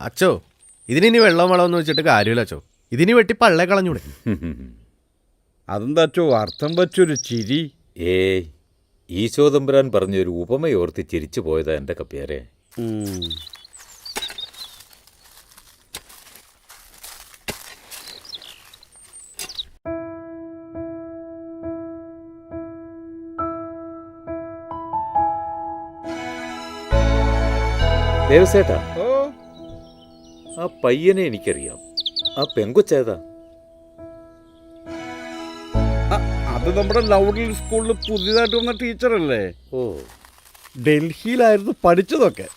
അച്ചോ, ഇതിനി വെള്ളം വളമെന്ന് വെച്ചിട്ട് കാര്യമില്ല അച്ചോ. ഇതിനി വെട്ടി പള്ളേ കളഞ്ഞൂടെ? അതെന്താ അച്ചോ അർത്ഥം വച്ചൊരു ചിരി? ഏയ്, ഈശോതമ്പുരാൻ പറഞ്ഞൊരു ഉപമയോർത്ത് ചിരിച്ചു പോയതാ എൻ്റെ കപ്പ്യാരെ. ദേവസേട്ടാ, ഓ, ആ പയ്യനെ എനിക്കറിയാം. ആ പെങ്കൊച്ചേതാ? അത് നമ്മുടെ ലൗഡിൽ സ്കൂളിൽ പുതിയതായിട്ട് വന്ന ടീച്ചറല്ലേ? ഓ, ഡൽഹിയിലായിരുന്നു പഠിച്ചതൊക്കെ.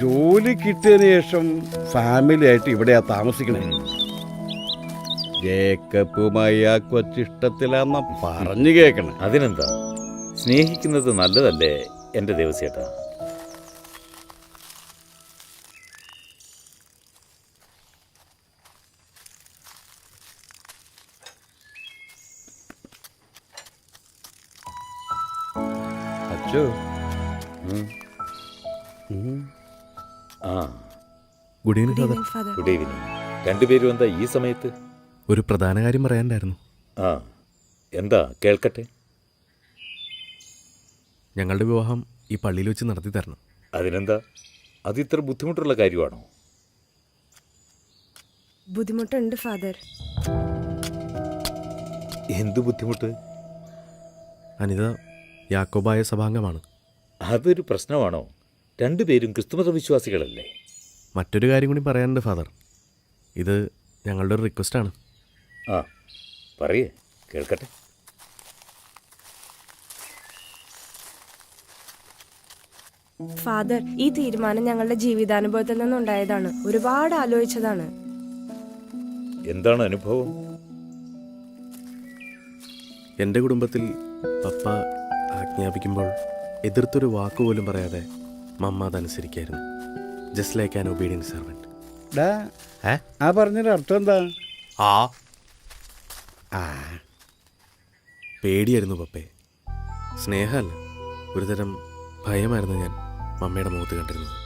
ജോലി കിട്ടിയതിന് ശേഷം ഫാമിലി ആയിട്ട് ഇവിടെയാ താമസിക്കണേ. ജേക്കബുമായി ആ കൊച്ചിഷ്ടത്തിലാന്ന പറഞ്ഞു കേൾക്കണേ. അതിനെന്താ, സ്നേഹിക്കുന്നത് നല്ലതല്ലേ എൻ്റെ ദേവസേട്ടാ? അച്ചോ, ആ, good evening father. Good evening. രണ്ടുപേരും എന്താ ഈ സമയത്ത്? ഒരു പ്രധാന കാര്യം പറയാനുണ്ടായിരുന്നു. ആ, എന്താ, കേൾക്കട്ടെ. ഞങ്ങളുടെ വിവാഹം ഈ പള്ളിയിൽ വെച്ച് നടത്തി തരണം. അതിനെന്താ, അത് ഇത്ര ബുദ്ധിമുട്ടുള്ള കാര്യമാണോ? ബുദ്ധിമുട്ടുണ്ട് ഫാദർ. എന്ത് ബുദ്ധിമുട്ട്? അനിത യാക്കോബായ സഭാംഗമാണ്. അതൊരു പ്രശ്നമാണോ? രണ്ടുപേരും ക്രിസ്തുമത വിശ്വാസികളല്ലേ? മറ്റൊരു കാര്യം കൂടി പറയാനുണ്ട് ഫാദർ. ഇത് ഞങ്ങളുടെ ഒരു റിക്വസ്റ്റാണ്. ആ, പറയേ, കേൾക്കട്ടെ. ഫാദർ, ഈ തീരുമാനം ഞങ്ങളുടെ ജീവിതാനുഭവത്തിൽ നിന്നുണ്ടായതാണ്. ഒരുപാട് ആലോചിച്ചതാണ്. എന്താണ് അനുഭവം? എൻ്റെ കുടുംബത്തിൽ പപ്പ ആജ്ഞാപിക്കുമ്പോൾ എതിർത്തൊരു വാക്കുപോലും പറയാതെ മമ്മ അതനുസരിക്കായിരുന്നു. Just like an obedient servant. ആ പറഞ്ഞൊരു അർത്ഥം എന്താ? പേടിയായിരുന്നു പപ്പയെ, സ്നേഹമല്ല, ഒരുതരം ഭയമായിരുന്നു ഞാൻ മമ്മയുടെ മുഖത്ത് കണ്ടിരുന്നത്.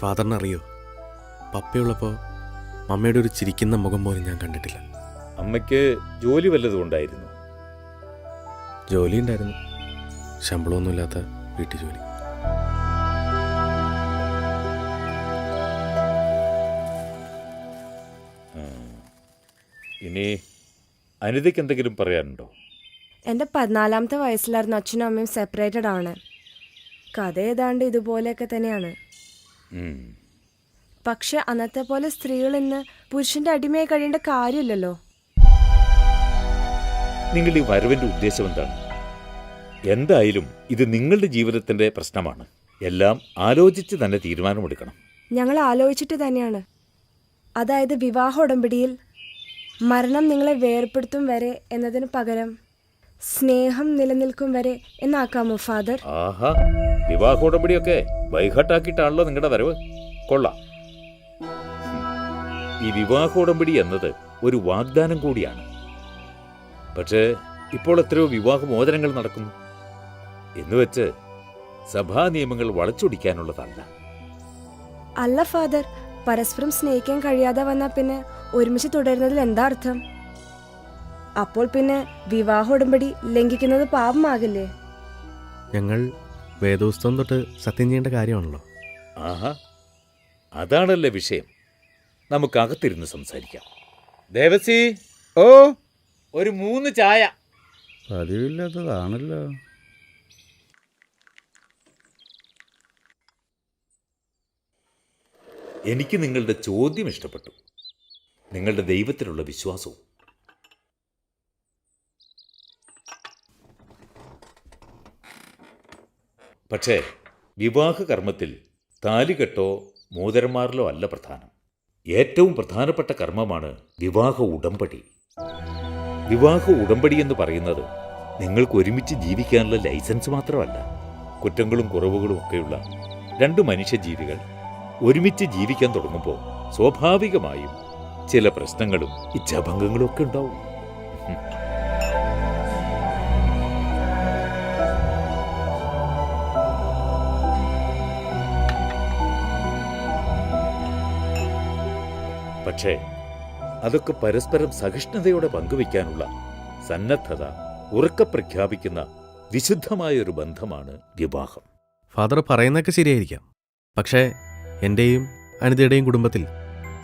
ഫാദറിനറിയോ, പപ്പയുള്ളപ്പോൾ മമ്മയുടെ ഒരു ചിരിക്കുന്ന മുഖം പോലും ഞാൻ കണ്ടിട്ടില്ല. അമ്മയ്ക്ക് ജോലി വല്ലതും ഉണ്ടായിരുന്നു? ജോലി ഉണ്ടായിരുന്നു, ശമ്പളമൊന്നുമില്ലാത്ത വീട്ടു ജോലി. ഇനി അനിതയ്ക്ക് എന്തെങ്കിലും പറയാനുണ്ടോ? എൻ്റെ 14ാമത്തെ വയസ്സിലായിരുന്നു അച്ഛനും അമ്മയും സെപ്പറേറ്റഡ് ആണ്. കഥ ഏതാണ്ട് ഇതുപോലെയൊക്കെ തന്നെയാണ്. പക്ഷെ അന്നത്തെ പോലെ സ്ത്രീകൾ ഇന്ന് പുരുഷന്റെ അടിമയായി കഴിയേണ്ട കാര്യമില്ലല്ലോ. നിങ്ങളുടെ ഈ വരവിൻ്റെ ഉദ്ദേശം എന്താണ്? എന്തായാലും ഇത് നിങ്ങളുടെ ജീവിതത്തിൻ്റെ പ്രശ്നമാണ്. എല്ലാം ആലോചിച്ച് തന്നെ തീരുമാനമെടുക്കണം. ഞങ്ങൾ ആലോചിച്ചിട്ട് തന്നെയാണ്. അതായത് വിവാഹ ഉടമ്പടിയിൽ മരണം നിങ്ങളെ വേർപ്പെടുത്തും വരെ എന്നതിന് പകരം സ്നേഹം നിലനിൽക്കും വരെ എന്നാക്കാമോ ഫാദർ? ആഹാ, വിവാഹോടമ്പടിയൊക്കെ ബൈഹട്ടാക്കിയിട്ടാണല്ലോ നിങ്ങളുടെ വരവ്. കൊള്ളാം. ഈ വിവാഹോടമ്പടി എന്നത് ഒരു വാഗ്ദാനം കൂടിയാണ്. പക്ഷേ ഇപ്പോൾ എത്രയോ വിവാഹമോചനങ്ങൾ നടക്കുന്നു. എന്നുവെച്ച് സഭാ നിയമങ്ങൾ വളച്ചൊടിക്കാനുള്ളതല്ല. അല്ല ഫാദർ, പരസ്പരം സ്നേഹിക്കാൻ കഴിയാതെ വന്നാൽ പിന്നെ ഒരുമിച്ച് തുടരുന്നതിൽ എന്താ അർത്ഥം? അപ്പോൾ പിന്നെ വിവാഹ ഉടമ്പടി ലംഘിക്കുന്നത് പാപമാകില്ലേ? ഞങ്ങൾ വേദോസ്തവം തൊട്ട് സത്യം ചെയ്യേണ്ട കാര്യമാണല്ലോ. ആഹാ, അതാണല്ലേ വിഷയം. നമുക്കകത്തിരുന്ന് സംസാരിക്കാം. ദേവസി, ഓ, ഒരു 3 ചായ. പതിവില്ലാത്തതാണല്ലോ. എനിക്ക് നിങ്ങളുടെ ചോദ്യം ഇഷ്ടപ്പെട്ടു, നിങ്ങളുടെ ദൈവത്തിലുള്ള വിശ്വാസവും. പക്ഷേ വിവാഹ കർമ്മത്തിൽ താലികെട്ടോ മോതിരമാറലോ അല്ല പ്രധാനം. ഏറ്റവും പ്രധാനപ്പെട്ട കർമ്മമാണ് വിവാഹ ഉടമ്പടി. വിവാഹ ഉടമ്പടി എന്ന് പറയുന്നത് നിങ്ങൾക്ക് ഒരുമിച്ച് ജീവിക്കാനുള്ള ലൈസൻസ് മാത്രമല്ല. കുറ്റങ്ങളും കുറവുകളും ഒക്കെയുള്ള 2 മനുഷ്യജീവികൾ ഒരുമിച്ച് ജീവിക്കാൻ തുടങ്ങുമ്പോൾ സ്വാഭാവികമായും ചില പ്രശ്നങ്ങളും ഇച്ഛാഭംഗങ്ങളും ഒക്കെ ഉണ്ടാവും. പക്ഷേ അതൊക്കെ പരസ്പരം സഹിഷ്ണുതയോടെ പങ്കുവയ്ക്കാനുള്ള സന്നദ്ധത ഉറക്കെ പ്രഖ്യാപിക്കുന്ന വിശുദ്ധമായൊരു ബന്ധമാണ് വിവാഹം. ഫാദർ പറയുന്നതൊക്കെ ശരിയായിരിക്കാം. പക്ഷേ എൻ്റെയും അനിതയുടെയും കുടുംബത്തിൽ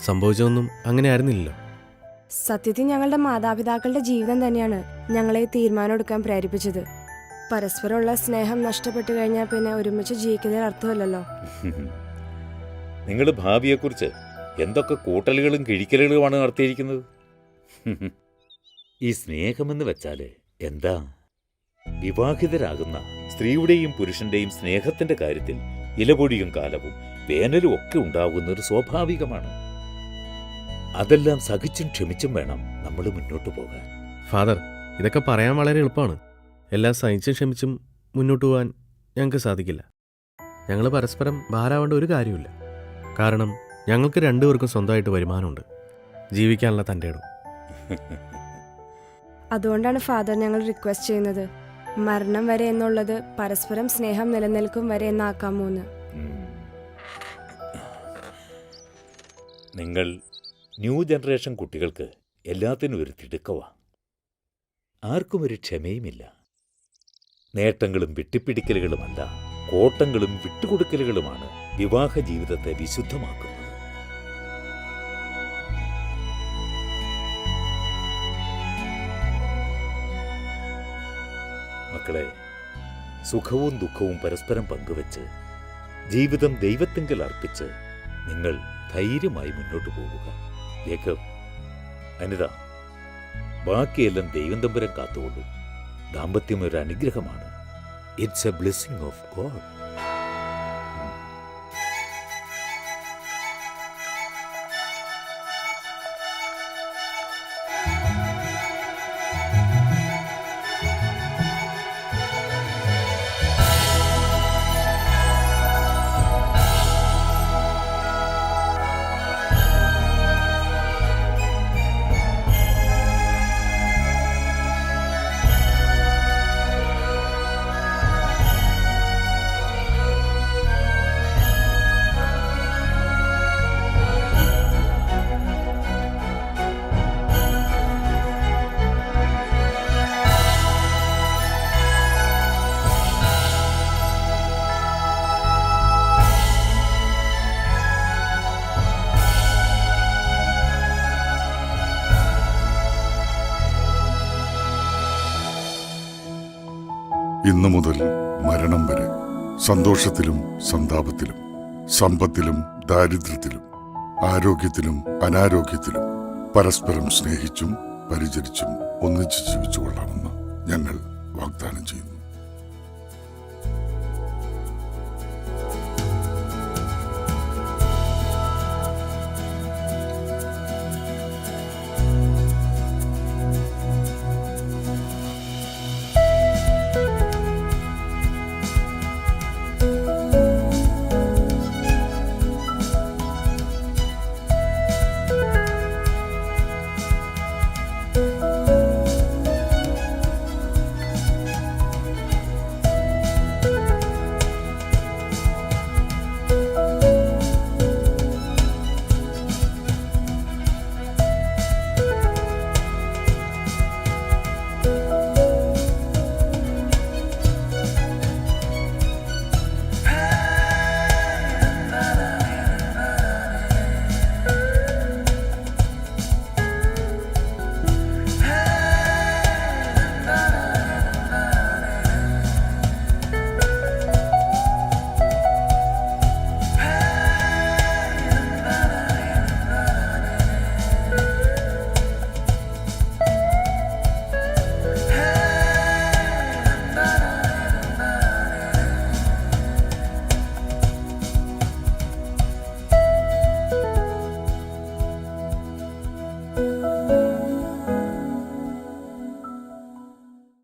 സംഭവിച്ചതൊന്നും അങ്ങനെ ആയിരുന്നില്ലല്ലോ. സത്യത്തിൽ ഞങ്ങളുടെ മാതാപിതാക്കളുടെ ജീവിതം തന്നെയാണ് ഞങ്ങളെ തീരുമാനം എടുക്കാൻ പ്രേരിപ്പിച്ചത്. പരസ്പരമുള്ള സ്നേഹം നഷ്ടപ്പെട്ടു കഴിഞ്ഞാൽ പിന്നെ ഒരുമിച്ച് ജീവിക്കുന്നതിൽ അർത്ഥമില്ലല്ലോ. നിങ്ങൾ ഭാവിയെക്കുറിച്ച് എന്തൊക്കെ കൂട്ടലുകളും കിഴിക്കലുകളുമാണ് നടത്തിയിരിക്കുന്നത്? ഈ സ്നേഹമെന്ന് വെച്ചാൽ എന്താ? വിവാഹിതരാകുന്ന സ്ത്രീയുടെയും പുരുഷന്റെയും സ്നേഹത്തിന്റെ കാര്യത്തിൽ ഇലപൊടിയും കാലവും വേനലും ഒക്കെ ഉണ്ടാകുന്നത് സ്വാഭാവികമാണ്. അതെല്ലാം സഹിച്ചും ക്ഷമിച്ചും വേണം നമ്മൾ മുന്നോട്ട് പോകാൻ. ഫാദർ, ഇതൊക്കെ പറയാൻ വളരെ എളുപ്പമാണ്. എല്ലാം സഹിച്ചും ക്ഷമിച്ചും മുന്നോട്ട് പോകാൻ ഞങ്ങൾക്ക് സാധിക്കില്ല. ഞങ്ങൾ പരസ്പരം ഭാരാവേണ്ട ഒരു കാര്യമില്ല. കാരണം ഞങ്ങൾക്ക് രണ്ടുപേർക്കും സ്വന്തമായിട്ട് വരുമാനമുണ്ട്, ജീവിക്കാനുള്ള തൻ്റെ ഇടം. അതുകൊണ്ടാണ് ഫാദർ ഞങ്ങൾ റിക്വസ്റ്റ് ചെയ്യുന്നത്, മരണം വരെ എന്നുള്ളത് പരസ്പരം സ്നേഹം നിലനിൽക്കും വരെ എന്നാക്കാമോന്ന്. നിങ്ങൾ ന്യൂ ജനറേഷൻ കുട്ടികൾക്ക് എല്ലാത്തിനും ഒരു തിടുക്കവാ. ആർക്കും ഒരു ക്ഷമയുമില്ല. നേട്ടങ്ങളും വെട്ടിപ്പിടിക്കലുകളുമല്ല, കോട്ടങ്ങളും വിട്ടുകൊടുക്കലുകളുമാണ് വിവാഹ ജീവിതത്തെ വിശുദ്ധമാക്കുന്നത്. മക്കളെ, സുഖവും ദുഃഖവും പരസ്പരം പങ്കുവെച്ച് ജീവിതം ദൈവത്തിങ്കൽ അർപ്പിച്ച് നിങ്ങൾ ധൈര്യമായി മുന്നോട്ട് പോവുക. ജേക്കബ്, അനിത, ബാക്കിയെല്ലാം ദൈവം തമ്പുരാൻ കാത്തുകൊള്ളും. ദാമ്പത്യം ഒരു അനുഗ്രഹമാണ്. It's A blessing of God. ഇന്നു മുതൽ മരണം വരെ സന്തോഷത്തിലും സന്താപത്തിലും സമ്പത്തിലും ദാരിദ്ര്യത്തിലും ആരോഗ്യത്തിലും അനാരോഗ്യത്തിലും പരസ്പരം സ്നേഹിച്ചും പരിചരിച്ചും ഒന്നിച്ച് ജീവിച്ചുകൊള്ളാമെന്ന് ഞങ്ങൾ വാഗ്ദാനം ചെയ്യുന്നു.